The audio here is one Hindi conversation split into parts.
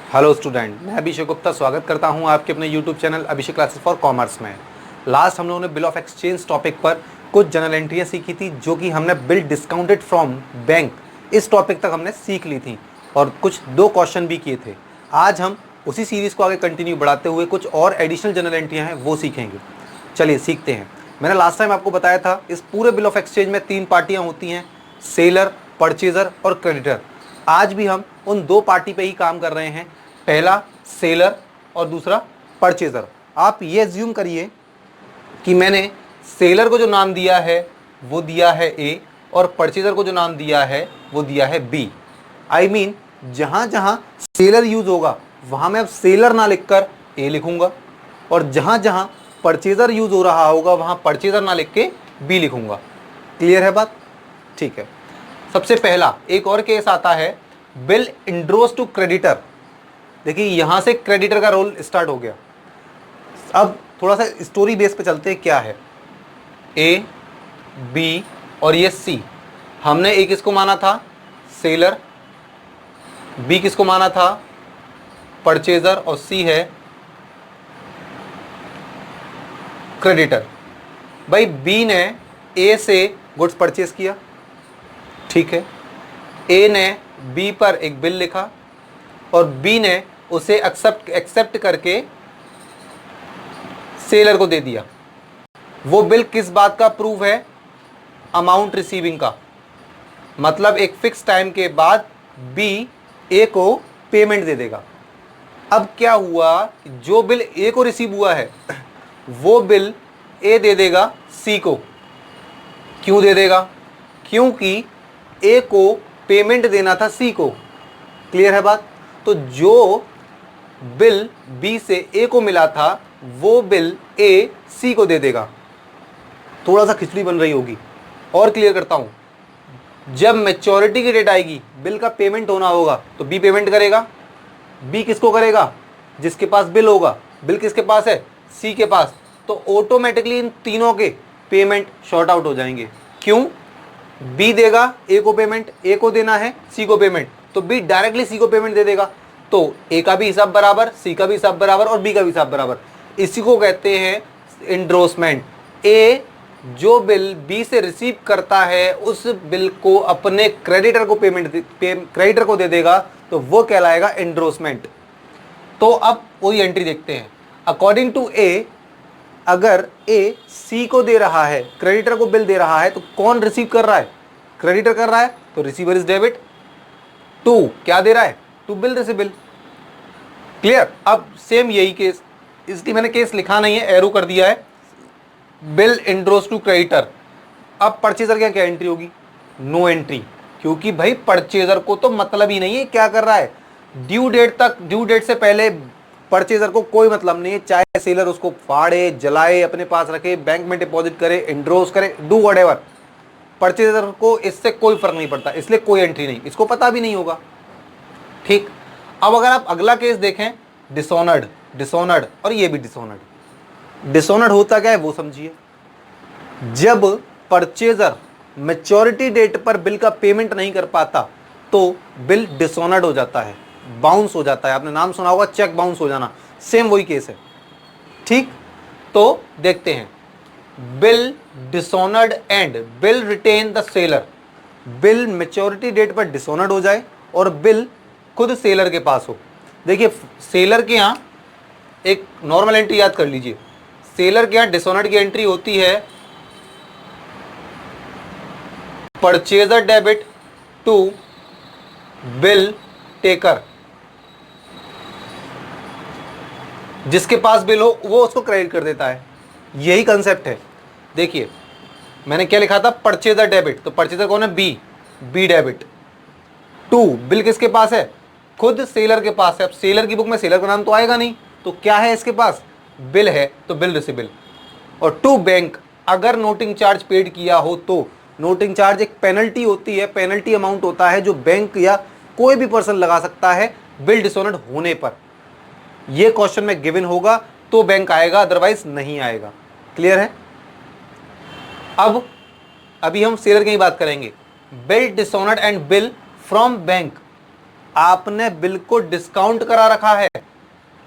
हेलो स्टूडेंट, मैं अभिषेक गुप्ता स्वागत करता हूं आपके अपने YouTube channel Abhishek classes for commerce में। लास्ट हम लोगों ने बिल ऑफ एक्सचेंज टॉपिक पर कुछ जनरल एंट्रियाँ सीखी थी, जो कि हमने बिल डिस्काउंटेड फ्रॉम बैंक इस टॉपिक तक हमने सीख ली थी और कुछ दो क्वेश्चन भी किए थे। आज हम उसी सीरीज़ को आगे कंटिन्यू बढ़ाते हुए कुछ और एडिशनल जनरल एंट्रियाँ हैं वो सीखेंगे। चलिए सीखते हैं। मैंने लास्ट टाइम आपको बताया था इस पूरे बिल ऑफ एक्सचेंज में तीन पार्टियाँ होती हैं, सेलर, परचेज़र और क्रेडिटर। आज भी हम उन दो पार्टी पे ही काम कर रहे हैं, पहला सेलर और दूसरा परचेज़र। आप ये एज्यूम करिए कि मैंने सेलर को जो नाम दिया है वो दिया है ए और परचेज़र को जो नाम दिया है वो दिया है बी। आई मीन जहाँ जहाँ सेलर यूज होगा वहाँ मैं अब सेलर ना लिखकर ए लिखूंगा और जहाँ जहाँ परचेज़र यूज हो रहा होगा वहाँ परचेज़र ना लिख के बी लिखूंगा। क्लियर है बात? ठीक है। सबसे पहला एक और केस आता है, बिल इंड्रोस टू क्रेडिटर। देखिए यहां से क्रेडिटर का रोल स्टार्ट हो गया। अब थोड़ा सा स्टोरी बेस पे चलते हैं। क्या है, ए, बी और ये सी। हमने ए किसको माना था? सेलर। बी किसको माना था? परचेजर। और सी है क्रेडिटर। भाई बी ने ए से गुड्स परचेज किया, ठीक है। ए ने बी पर एक बिल लिखा और बी ने उसे एक्सेप्ट करके सेलर को दे दिया। वो बिल किस बात का प्रूफ है? अमाउंट रिसीविंग का। मतलब एक फिक्स टाइम के बाद बी ए को पेमेंट दे देगा। अब क्या हुआ, जो बिल ए को रिसीव हुआ है वो बिल ए दे देगा सी को। क्यों दे देगा? क्योंकि ए को पेमेंट देना था सी को। क्लियर है बात? तो जो बिल बी से ए को मिला था वो बिल ए सी को दे देगा। थोड़ा सा खिचड़ी बन रही होगी और क्लियर करता हूं। जब मैच्योरिटी की डेट आएगी, बिल का पेमेंट होना होगा तो बी पेमेंट करेगा। बी किसको करेगा? जिसके पास बिल होगा। बिल किसके पास है? सी के पास। तो ऑटोमेटिकली इन तीनों के पेमेंट शॉर्ट आउट हो जाएंगे। क्यों? बी देगा ए को पेमेंट, ए को देना है सी को पेमेंट, तो बी डायरेक्टली सी को पेमेंट दे देगा। तो ए का भी हिसाब बराबर, सी का भी हिसाब बराबर और बी का भी हिसाब बराबर। इसी को कहते हैं इंड्रोसमेंट। ए जो बिल बी से रिसीव करता है उस बिल को अपने क्रेडिटर को क्रेडिटर को दे देगा, तो वो कहलाएगा इंड्रोसमेंट। तो अब वही एंट्री देखते हैं। अकॉर्डिंग टू ए, अगर ए सी को दे रहा है, क्रेडिटर को बिल दे रहा है, तो कौन रिसीव कर रहा है? क्रेडिटर कर रहा है, तो रिसीवर इज डेबिट। टू क्या दे रहा है? To bill receivable. क्लियर? अब सेम यही केस, इसलिए मैंने केस लिखा नहीं है, एरो कर दिया है। Bill endorsed to creditor. अब परचेजर क्या एंट्री होगी? नो एंट्री, क्योंकि भाई परचेजर को तो मतलब ही नहीं है क्या कर रहा है। ड्यू डेट से पहले परचेजर को कोई मतलब नहीं है, चाहे सेलर उसको फाड़े, जलाए, अपने पास रखे, बैंक में डिपॉजिट करे, इंड्रोस करे, डू व्हाटएवर। परचेजर को इससे कोई फर्क नहीं पड़ता, इसलिए कोई एंट्री नहीं, इसको पता भी नहीं होगा। ठीक। अब अगर आप अगला केस देखें, डिसऑनर्ड और ये भी डिसऑनर्ड होता क्या है वो समझिए। जब परचेजर मैच्योरिटी डेट पर बिल का पेमेंट नहीं कर पाता तो बिल डिसऑनर्ड हो जाता है, बाउंस हो जाता है। आपने नाम सुना होगा चेक बाउंस हो जाना, सेम वही केस है। ठीक। तो देखते हैं, bill dishonoured and bill retain the seller. Bill maturity date पर डिसऑनर्ड हो जाए और बिल खुद सेलर के पास हो। देखिए सेलर के यहाँ एक नॉर्मल एंट्री याद कर लीजिए। सेलर के यहाँ डिसऑनर्ड की एंट्री होती है purchaser debit to bill taker. जिसके पास बिल हो वो उसको क्रेडिट कर देता है। यही कंसेप्ट है। देखिए मैंने क्या लिखा था? परचेजर डेबिट, तो परचेजर कौन है? बी डेबिट टू बिल किसके पास है? खुद सेलर के पास है। अब सेलर की बुक में सेलर का नाम तो आएगा नहीं, तो क्या है इसके पास? बिल है, तो बिल रिसीबल। और टू बैंक, अगर नोटिंग चार्ज पेड किया हो तो नोटिंग चार्ज एक पेनल्टी होती है, पेनल्टी अमाउंट होता है जो बैंक या कोई भी पर्सन लगा सकता है बिल डिसऑनर्ड होने पर। यह क्वेश्चन में गिवन होगा तो बैंक आएगा, अदरवाइज नहीं आएगा। क्लियर है? अब अभी हम सेलर की बात करेंगे। Bill dishonoured and bill from bank. आपने बिल को डिस्काउंट करा रखा है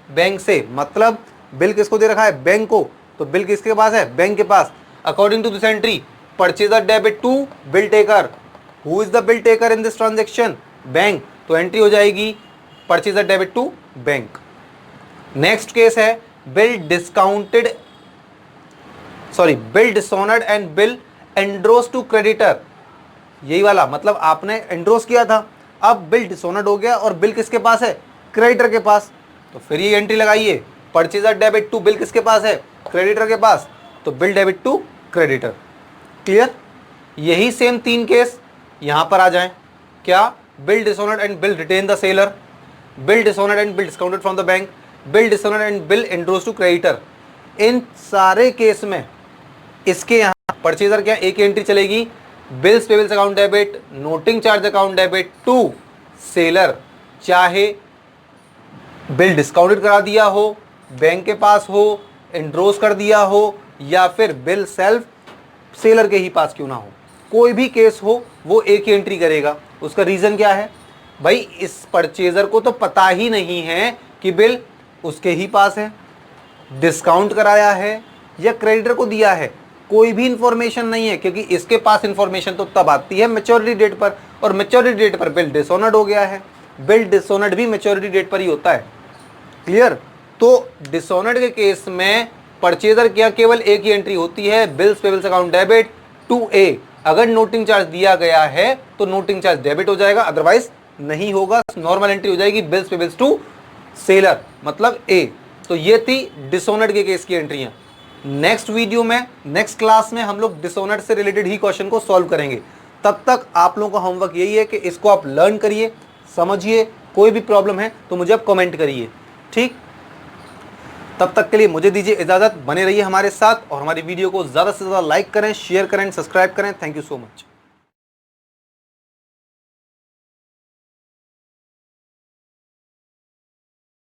बैंक से, मतलब बिल किसको दे रखा है, बैंक को, तो बिल किसके पास है, बैंक के पास। According to this entry purchaser debit to bill taker, who is the bill taker in this transaction, bank, तो एंट्री हो जाएगी purchaser debit to bank. Next case है bill discounted, sorry bill dishonoured and bill endorsed to creditor, यही वाला, मतलब आपने एंड्रोस किया था, अब बिल डिसऑनर्ड हो गया और बिल किसके पास है, क्रेडिटर के पास, तो फिर ये एंट्री लगाइए परचेजर डेबिट टू बिल किसके पास है, क्रेडिटर के पास, तो bill debit to creditor. Clear. यही सेम 3 केस यहां पर आ जाएं, क्या, bill dishonoured and bill retain the seller, bill dishonoured and bill discounted from the bank, bill dishonoured and bill endorsed to creditor. इन सारे केस में इसके यहां परचेजर क्या एक एंट्री चलेगी, bills payables account debit, noting charge account debit to seller, चाहे बिल डिस्काउंटेड करा दिया हो, बैंक के पास हो, एंड्रोस कर दिया हो, या फिर बिल सेल्फ सेलर के ही पास क्यों ना हो, कोई भी केस हो वो एक ही एंट्री करेगा। उसका रीजन क्या है, भाई इस परचेजर को तो पता ही नहीं है कि बिल उसके ही पास है, डिस्काउंट कराया है या क्रेडिटर को दिया है, कोई भी इंफॉर्मेशन नहीं है, क्योंकि इसके पास इंफॉर्मेशन तो तब आती है मैच्योरिटी डेट पर, और मैच्योरिटी डेट पर बिल डिसऑनर्ड हो गया है, बिल डिसऑनर्ड भी मैच्योरिटी डेट पर ही होता है। क्लियर। तो डिसऑनर्ड के केस में परचेजर क्या केवल एक ही एंट्री होती है, bills payables account debit to a, अगर नोटिंग चार्ज दिया गया है तो नोटिंग चार्ज डेबिट हो जाएगा, अदरवाइज नहीं होगा, नॉर्मल एंट्री हो जाएगी बिल्स पेबल्स टू सेलर, मतलब ए। तो ये थी डिसऑनर्ड के केस की एंट्रियां। नेक्स्ट वीडियो में, नेक्स्ट क्लास में हम लोग डिसऑनर्ड से रिलेटेड ही क्वेश्चन को सॉल्व करेंगे। तब तक आप लोगों का होमवर्क यही है कि इसको आप लर्न करिए, समझिए, कोई भी प्रॉब्लम है तो मुझे आप कमेंट करिए, ठीक। तब तक के लिए मुझे दीजिए इजाजत, बने रहिए हमारे साथ और हमारी वीडियो को ज़्यादा से ज़्यादा लाइक करें, शेयर करें, सब्सक्राइब करें। Thank you so much.